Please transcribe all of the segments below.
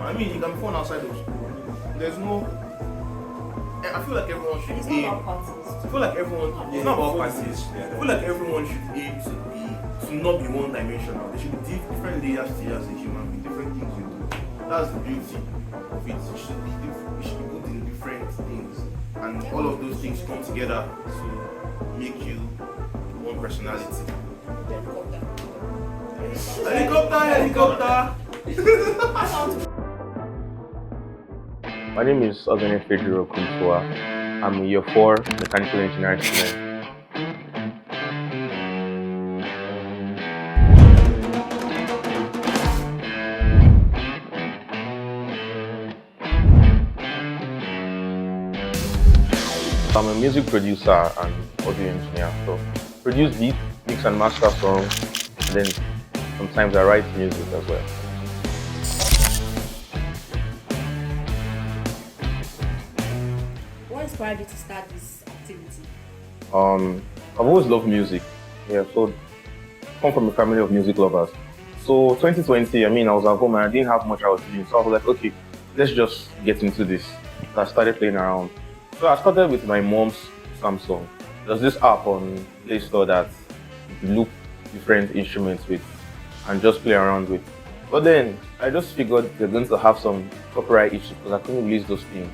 I mean, it can be fun outside of school. There's no. I feel like everyone should. It's not about parties. I feel like everyone. It's not about parties. I feel like everyone should aim to not be one-dimensional. There should be different layers to you as a human being, different things you do. That's the beauty of it. It should be good in different things, and all of those things come together to make you one personality. Helicopter. My name is Oghenefejiro Okunsuwa. I'm a year 4 mechanical engineering student. I'm a music producer and audio engineer, so produce beats, mix and master songs, and then sometimes I write music as well. What inspired you to start this activity? I've always loved music. Yeah, so come from a family of music lovers. So 2020, I was at home and I didn't have much I was doing. So I was like, okay, let's just get into this. So I started playing around. So I started with my mom's Samsung. There's this app on Play Store that you look different instruments with and just play around with. But then I just figured they're going to have some copyright issues because I couldn't release those things.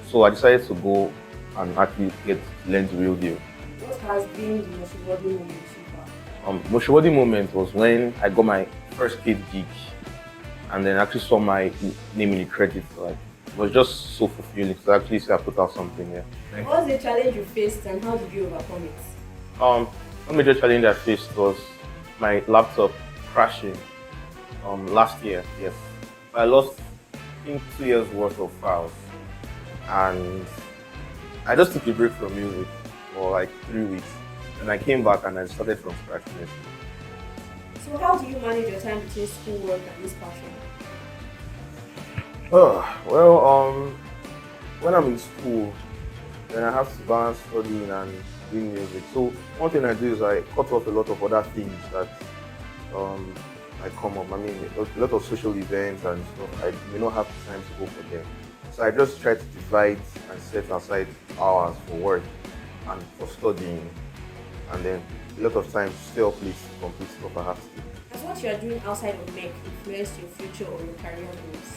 So I decided to go and actually learn the real deal. What has been the most rewarding moment so far? Most rewarding moment was when I got my first paid gig and then actually saw my name in the credits. Like, it was just so fulfilling to actually say I put out something here. What was the challenge you faced and how did you overcome it? One major challenge I faced was my laptop crashing last year. Yes, I lost I think 2 years worth of files, and I just took a break from music for like 3 weeks, and I came back and I started from scratch. Yes. So how do you manage your time between schoolwork and this passion? When I'm in school, then I have to balance studying and doing music. So one thing I do is I cut off a lot of other things that I come up. A lot of social events and stuff. I may not have time to go for them. So I just try to divide and set aside hours for work and for studying, and then a lot of time to stay up late to complete stuff I have to do. Has what you are doing outside of MEC influenced your future or your career goals?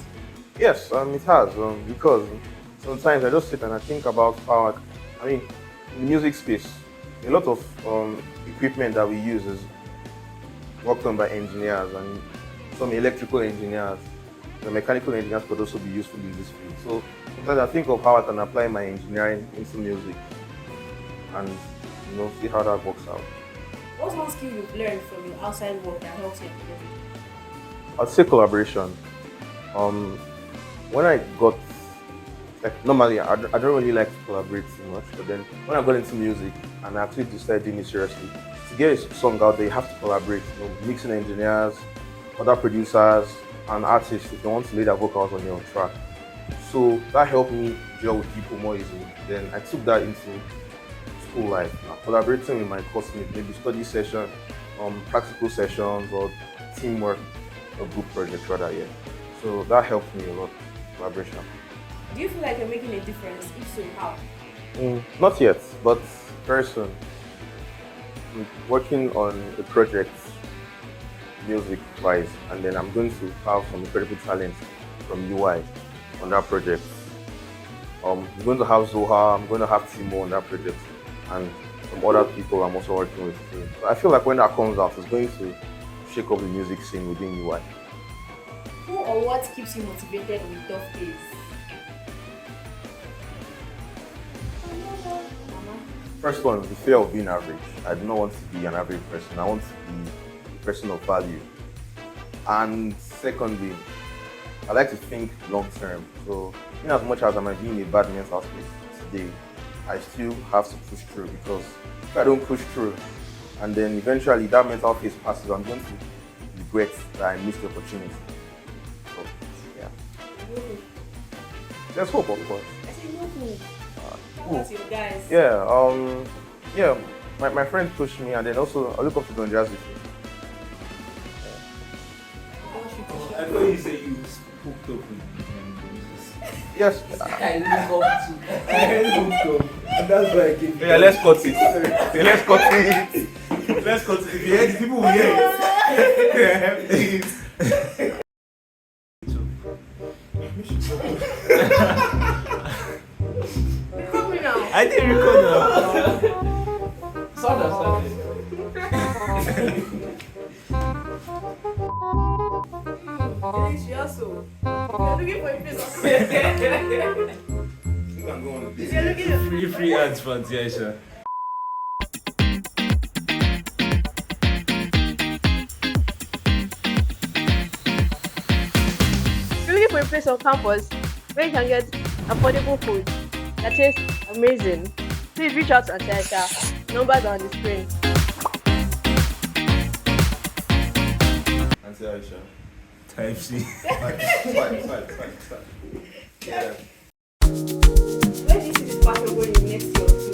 Yes, it has, because sometimes I just sit and I think about how, in the music space, a lot of equipment that we use is worked on by engineers and some electrical engineers. The mechanical engineers could also be useful in this field. So sometimes I think of how I can apply my engineering into music and see how that works out. What's one skill you've learned from your outside work that helps you in the I'd say collaboration. When I got, normally I don't really like to collaborate too much, but then when I got into music and I actually decided doing it seriously, to get a song out there, you have to collaborate, mixing engineers, other producers, and artists if they want to lay their vocals on your track. So that helped me gel with people more easily. Then I took that into school life, collaborating with my classmates, maybe study session, practical sessions, or teamwork, or group projects rather, yeah. So that helped me a lot, collaboration. Do you feel like you're making a difference? If so, how? Not yet, but very soon. I'm working on a project, music-wise, and then I'm going to have some incredible talent from UI on that project. I'm going to have Zoha, I'm going to have Timo on that project, and some other people I'm also working with too. So I feel like when that comes out, it's going to shake up the music scene within UI. Who or what keeps you motivated on tough days? First one, the fear of being average. I do not want to be an average person. I want to be a person of value. And secondly, I like to think long term. So, in as much as I might be in a bad mental state today, I still have to push through, because if I don't push through, and then eventually that mental phase passes, I'm going to regret that I missed the opportunity. So, yeah. Let's hope, of course. I say no. What's your guys? Yeah, my friend pushed me, and then also I look up to Don Jazzy. I thought you said you hooked up with Yes. I look up to. I hooked up. And that's why I gave you. Yeah, let's cut it. Let's cut it. Let's cut it. If you hear the people will hear it. Please. Record me now. I didn't record now. Sound understanding. She also. You're looking for a place of You can go on this. You're looking at Free ads for Tiaisha. You're looking for a place on campus where you can get affordable food that tastes amazing. Please reach out to Antiaisha. Numbers are on the screen. Auntie Aisha. Type C. Swipe. Yeah. Where do you see this passion going in next year or two?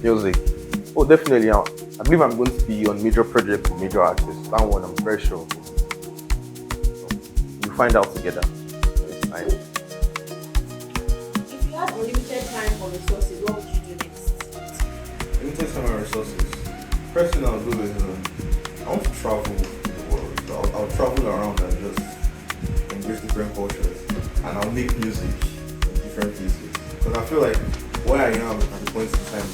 Music. Oh, definitely. I believe I'm going to be on major projects with major artists. That one, I'm very sure. We'll find out together. It's time. If you had unlimited time for resources, what would you do next? Let me take some of my resources. First thing I'll do is I want to travel the world. I'll travel around and just embrace different cultures, and I'll make music in different places. Because I feel like where I am at the point in time is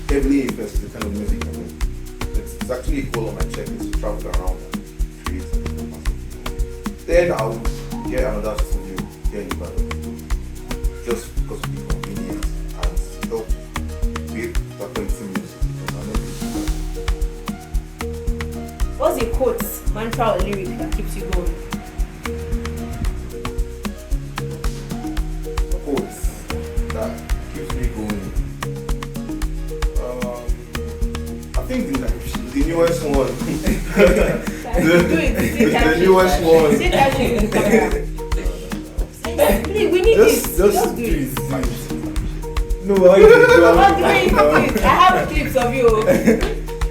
heavily invested in the kind of music I make. It's actually a goal on my checklist to travel around and create something massive. Then I'll get another studio here in Ibadan, just because of the convenience and help with that quality music. Because I know it's What's a quote, mantra, or lyric that keeps you going? quotes that keeps me going. I think the newest one. Do it. The newest one. Say that shit in the camera. Please, we need this. Just do do it. it. No, I did What do you mean? I have clips of you.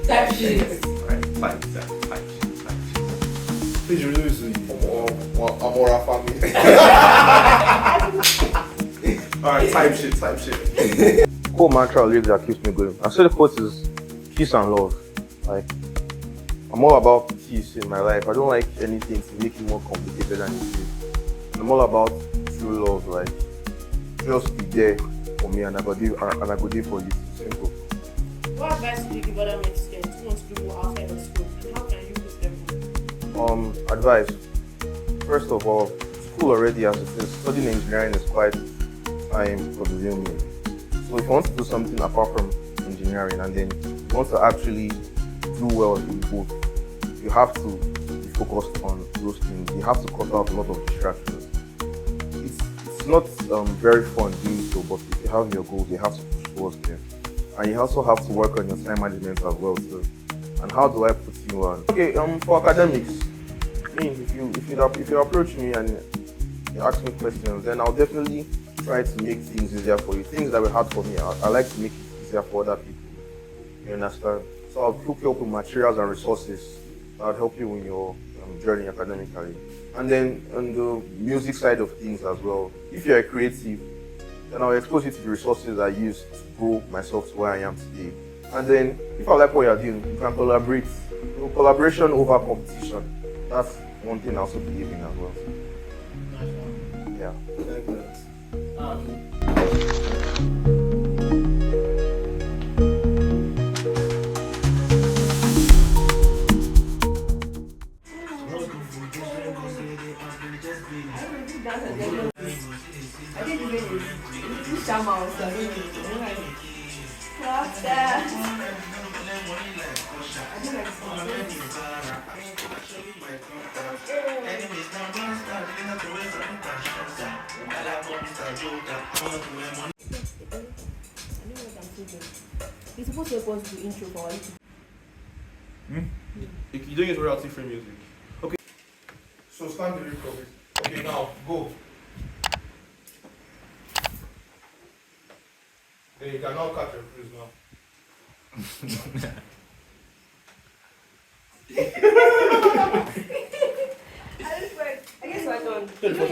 That shit. Type. Please release it. Amora family. Alright, type shit. Core mantra or lyric that keeps me going. I say the quote is peace and love. Like, I'm all about peace in my life. I don't like anything to make it more complicated than it is. I'm all about true love. Like, just be there for me, and I go there for you. Simple. What advice would you give other men students who want to do more outside of school? And how can you push them? Advice. First of all, school already as it is, studying engineering is quite time consuming. So if you want to do something apart from engineering and then you want to actually do well in both, you have to be focused on those things. You have to cut out a lot of distractions. It's not very fun doing so, but if you have your goals, you have to push towards them. And you also have to work on your time management as well too. And how do I put you on? Okay, for academics, if you approach me and you ask me questions, then I'll definitely try to make things easier for you. Things that were hard for me, I like to make it easier for other people. You understand? So I'll hook you up with materials and resources that will help you in your journey academically. And then on the music side of things as well, if you're a creative, then I'll expose you to the resources I use to grow myself to where I am today. And then if I like what you're doing, you can collaborate. Collaboration over competition. That's one thing I also believe in as well. Yeah. I didn't even use Shama or something. What's that? I didn't like You're supposed to help us do intro for our YouTube. You're doing it royalty free music. Okay. So stand the recovery. Okay, now go. Then you can now catch your cruise now. I guess turn.